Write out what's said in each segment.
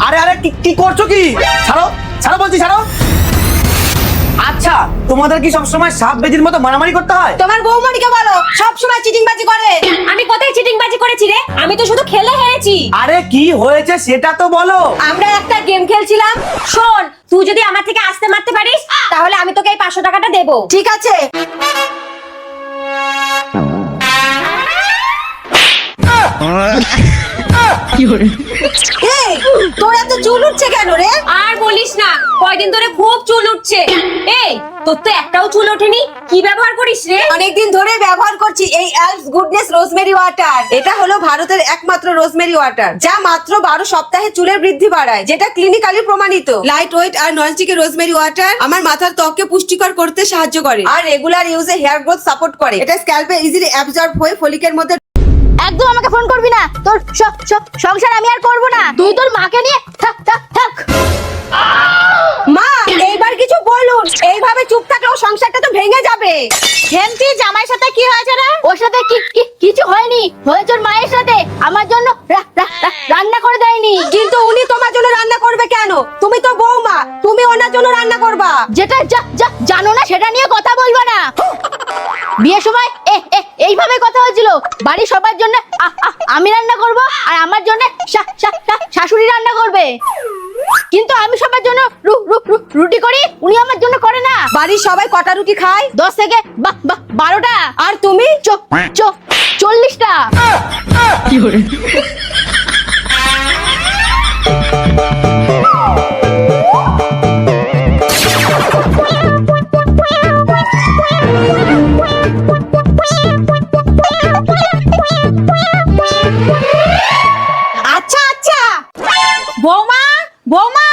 আরে আরে কি করছো কি? ছাড়ো ছাড়ো বলছি, ছাড়ো। আচ্ছা, তোমাদের কি সবসময় সাপ বেজির মতো মারামারি করতে হয়? তোমার বৌমনিকে বলো, সব সময় চিটিংবাজি করে। আমি কোথায় চিটিংবাজি করেছি রে? আমি তো শুধু খেলে হেরেছি। আরে কি হয়েছে সেটা তো বলো। আমরা একটা গেম খেলছিলাম। শোন, তুই যদি আমার থেকে আসতে মারতে পারিস তাহলে আমি তোকে এই 500 টাকাটা দেবো। ঠিক আছে। এই, তোর এত চুল উঠছে কেন রে? আর বলিস না, কয়দিন ধরে খুব চুল উঠছে। এই, তোর তো একটাও চুল ওঠেনি, কি ব্যবহার করিস রে? অনেকদিন ধরে ব্যবহার করছি এই এলফ গুডনেস রোজমেরি ওয়াটার। এটা হলো ভারতের একমাত্র রোজমেরি ওয়াটার, যা মাত্র 12 সপ্তাহে চুলের বৃদ্ধি বাড়ায়, যেটা ক্লিনিক্যালি প্রমাণিত। লাইট ওয়েট আর ননস্টিক রোজমেরি ওয়াটার আমার মাথার ত্বককে পুষ্টিকর করতে সাহায্য করে আর রেগুলার ইউজে হেয়ার গ্রোথ সাপোর্ট করে। এটা স্ক্যাল্পে ইজিলি অ্যাবজর্ব হয়ে ফলিকের মধ্যে। একদম আমাকে ফোন করবি না, তোর সংসার আমি আর করব না। তুই তোর মাকে নিয়ে থাক থাক থাক। মা, এইবার কিছু বলুন, এইভাবে চুপ থাকলে ও সংসারটা তো ভেঙে যাবে। হেমতি, জামাইয়ের সাথে কি হয়েছে রে? ওর সাথে কিছু হয়নি, হয়েছে ওর মায়ের সাথে। আমার জন্য রান্না করে দেয়নি। কিন্তু উনি তোমার জন্য রান্না করবে কেন? তুমি তো বৌমা, তুমি ওনার জন্য রান্না করবা। যেটা জানো না সেটা নিয়ে কথা বলবো না। বিয়ের সময় এইভাবে কথা হয়েছিল, বাড়ির সবার জন্য আমি রান্না করব আর আমার জন্য শাশুড়ি রান্না করবে। কিন্তু আমি সবার জন্য রুটি করি, উনি আমার জন্য করে না। বাড়ির সবাই কটা রুটি খায়? 10 থেকে 12টা। আর তুমি? 40টা। আচ্ছা আচ্ছা। বৌমা, বৌমা।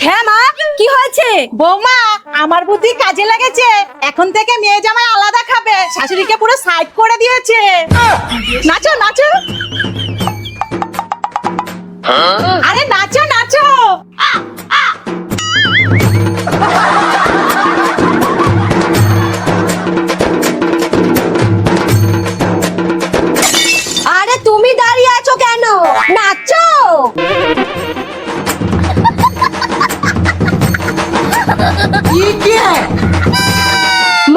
হ্যাঁ মা, কি হয়েছে? বৌমা, আমার বুদ্ধি কাজে লেগেছে। এখন থেকে মেয়ে জামাই আলাদা খাবে, শাশুড়িকে পুরো সাইড করে দিয়েছে। নাচো নাচো। আরে নাচো নাচো। আরে তুমি দাঁড়িয়ে আছো কেন? নাচো।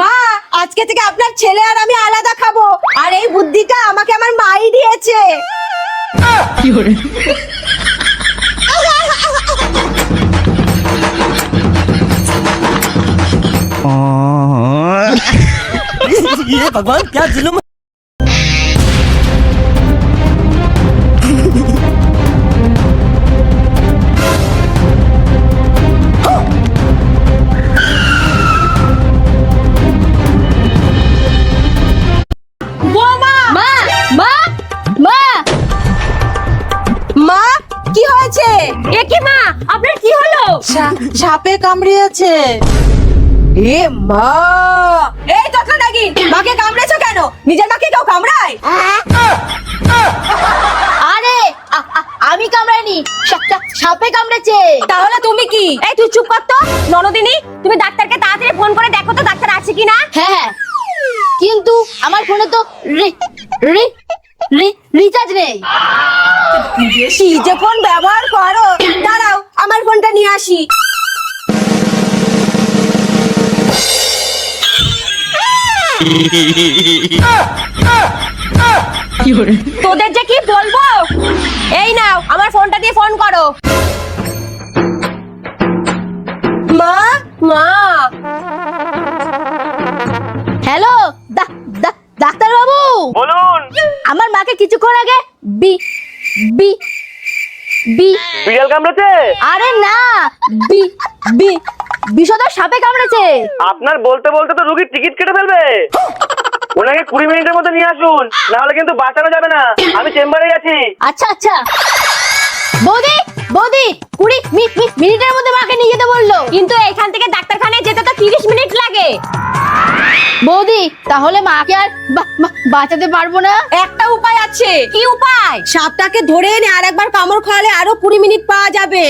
মা, আজকে থেকে আপনার ছেলে আর আমি আলাদা খাবো। আর এই বুদ্ধিটা আমাকে আমার মাই দিয়েছে। ये भगवान, क्या जुल्म। বৌমা, মা মা মা মা, কি হয়েছে? এ কি মা, আপনার কি হলো? সাপে কামড়িয়েছে। এ মা, এই তোকে নাকি মাকে কামড়েছো কেন? নিজের মাকে কেউ কামড়ায়? আরে আমি কামড়াইনি, সাপে কামড়েছে। তাহলে তুমি কি? এই তুই চুপ কর তো। ননদিনী, তুমি ডাক্তারকে তাড়াতাড়ি ফোন করে দেখো তো ডাক্তার আছে কিনা। হ্যাঁ, কিন্তু আমার ফোনে তো রিচার্জ নেই। কি যে ফোন ব্যবহার করো? দাঁড়াও, আমার ফোনটা নিয়ে আসি। তোদের যে কি বলবো। এই নাও, আমার ফোনটা দিয়ে ফোন করো। মা, মা, হ্যালো, ডাক্তার বাবু বলুন। আমার মাকে কিছুক্ষণ আগে বি বি বি বিড়াল কামড়েছে? আরে না, বি বি বিষধর সাপে কামড়েছে। আপনার বলতে বলতে তো রোগীর টিকিট কেটে ফেলবে। ওনাকে 20 মিনিটের মধ্যে নিয়ে আসুন, না হলে কিন্তু বাঁচানো যাবে না। আমি চেম্বারে আছি। আচ্ছা আচ্ছা। বৌদি বৌদি, 20 মিনিটের মধ্যে মাকে নিয়ে যেতে বললো। কিন্তু এখান থেকে ডাক্তারখানায় যেতে তো 30 মিনিট লাগে। বৌদি, তাহলে মাকে আর বাঁচাতে পারবো না। একটা উপায় আছে। কি উপায়? সাপটাকে ধরে এনে আর একবার কামড় খাওয়ালে আরো 20 মিনিট পাওয়া যাবে।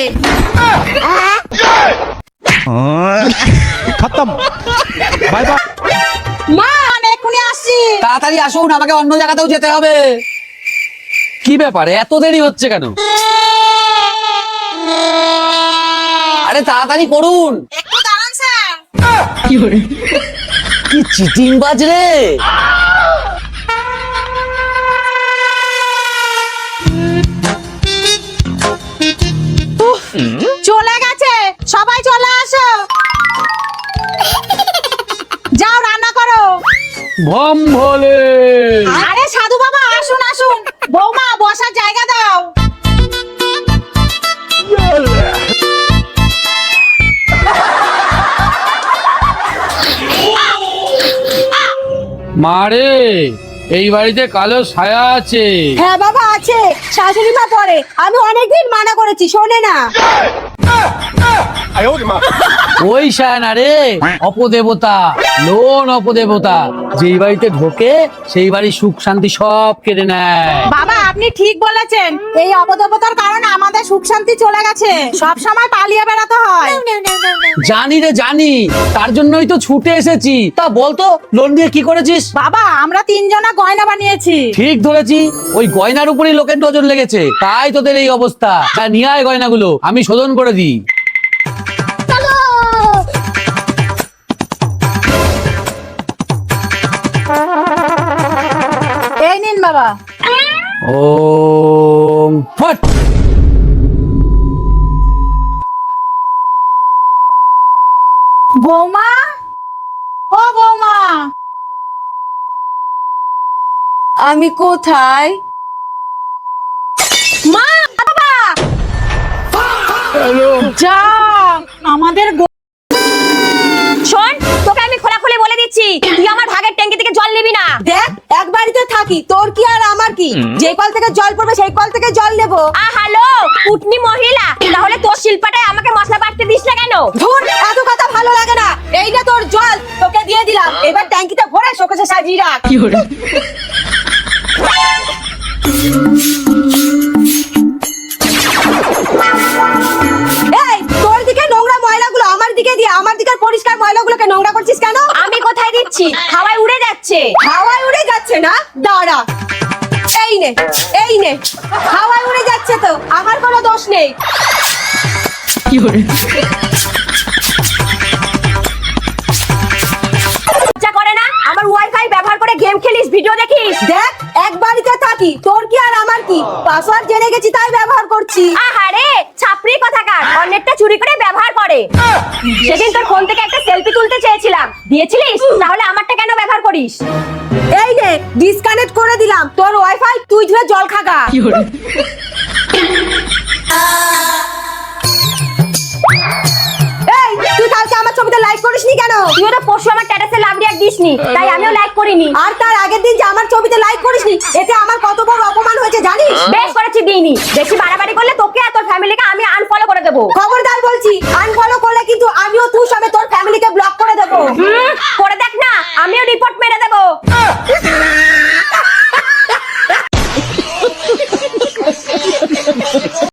खत्म बाय बाय। মা, আমি এক্ষুনি আসছি। তাড়াতাড়ি আসুন, আমাকে অন্য জায়গাতেও যেতে হবে। কি ব্যাপার এত দেরি হচ্ছে কেন? আরে তাড়াতাড়ি করুন। একটু দাঁড়ান স্যার। কি চিটিং বাজ রে। চলে গেছে, সবাই চলে আসো। যাও রান্না করো। ভম ভোলে। আরে সাধু বাবা আসুন আসুন, বৌমা বসার জায়গা দাও। মারে এই বাড়িতে কালো ছায়া আছে। হ্যাঁ বাবা আছে, শাশুড়ি মা পরে, আমি অনেকদিন মানা করেছি শোনে না। ওই শায়না রে, অপদেবতা, লোন অপদেবতা, যেই বাড়িতে ঢোকে সেই বাড়ির সুখ শান্তি সব কেড়ে নেয়। বাবা আপনি ঠিক বলেছেন, এই অবদেবতার কারণে আমাদের সুখ শান্তি চলে গেছে, সব সময় পালিয়ে বেড়াতে হয়। জানি রে জানি, তার জন্যই তো ছুটে এসেছি। তা বলতো লোন নিয়ে কি করেছিস? বাবা আমরা তিনজনা গয়না বানিয়েছি। ঠিক ধরেছি, ওই গয়নার উপরেই লোকের নজর লেগেছে, তাই তোদের এই অবস্থা। তা নিয়ে আয় গয়নাগুলো, আমি শোধন করে দিই। এই নিন বাবা। ওম ফট। বৌমা, ও বৌমা, আমি কোথায়? মা, বাবা, যা আমাদের শোন, তোকে আমি খোলাখুলি বলে দিচ্ছি, তুই আমার ভাগের ট্যাঙ্কি থেকে জল নিবি না। দেখ এক বাড়িতে থাকি, তোর কি আর আমার কি? যে কল থেকে জল পড়বে সেই কল থেকে জল নেবো। হ্যালো, কুটনি মহিলা, তাহলে তোর শিল্পাটায় আমাকে মশলা বাটতে দিস না কেন? ধুর, এত কথা ভালো লাগে না। এই না তোর জল, তোকে দিয়ে দিলাম, এবার ট্যাঙ্কিটা ভরে শোকেসে সাজিয়ে রাখ। এই তোর দিকে নোংরা ময়লাগুলো আমার দিকে দিয়ে আমার দিকের পরিষ্কার ময়লাগুলোকে নোংরা করছিস কেন? আমি কোথায় দিচ্ছি? হাওয়ায় উড়ে যাচ্ছে। হাওয়ায় উড়ে যাচ্ছে না, দাঁড়া। এই নে, এই নে, হাওয়ায় উড়ে যাচ্ছে তো, আমার কোনো দোষ নেই। লজ্জা করে না? আমার ওয়াইফাই ব্যবহার করে গেম খেলিস, ভিডিও দেখিস। দেখ এক বাড়িতে থাকি, তোর কি আর আমার কি? পাসওয়ার্ড জেনে গেছি তাই ব্যবহার করছি। আহারে, ছাপরি কথাকার, অন্যেরটা চুরি করে ব্যবহার করে। সেদিন তোর ফোন থেকে একটা সেলফি তুলতে চেয়েছিলাম, দিয়েছিলিস? তাহলে আমারটা কেন ব্যবহার করিস? এই নে, ডিসকানেক্ট করে দিলাম তোর ওয়াইফাই, তুই ধুয়ে জল খাগা। এই তুই কালকে আমার ছবিতে লাইক করিসনি কেন? তুইও তো পরশু আমার স্ট্যাটাসে লাভ রিঅ্যাক্ট দিসনি, তাই আমিও লাইক করিনি। আর তার আগের দিন যে আমার ছবিতে লাইক করিসনি, এতে আমার কত বড় অপমান হয়েছে জানিস? বেশ করেছি, দিইনি। বেশি বাড়াবাড়ি করলে তোকে আর তোর ফ্যামিলিকে আমি আনফলো করে দেবো। খবরদার বলছি, আনফলো করলে কিন্তু আমিও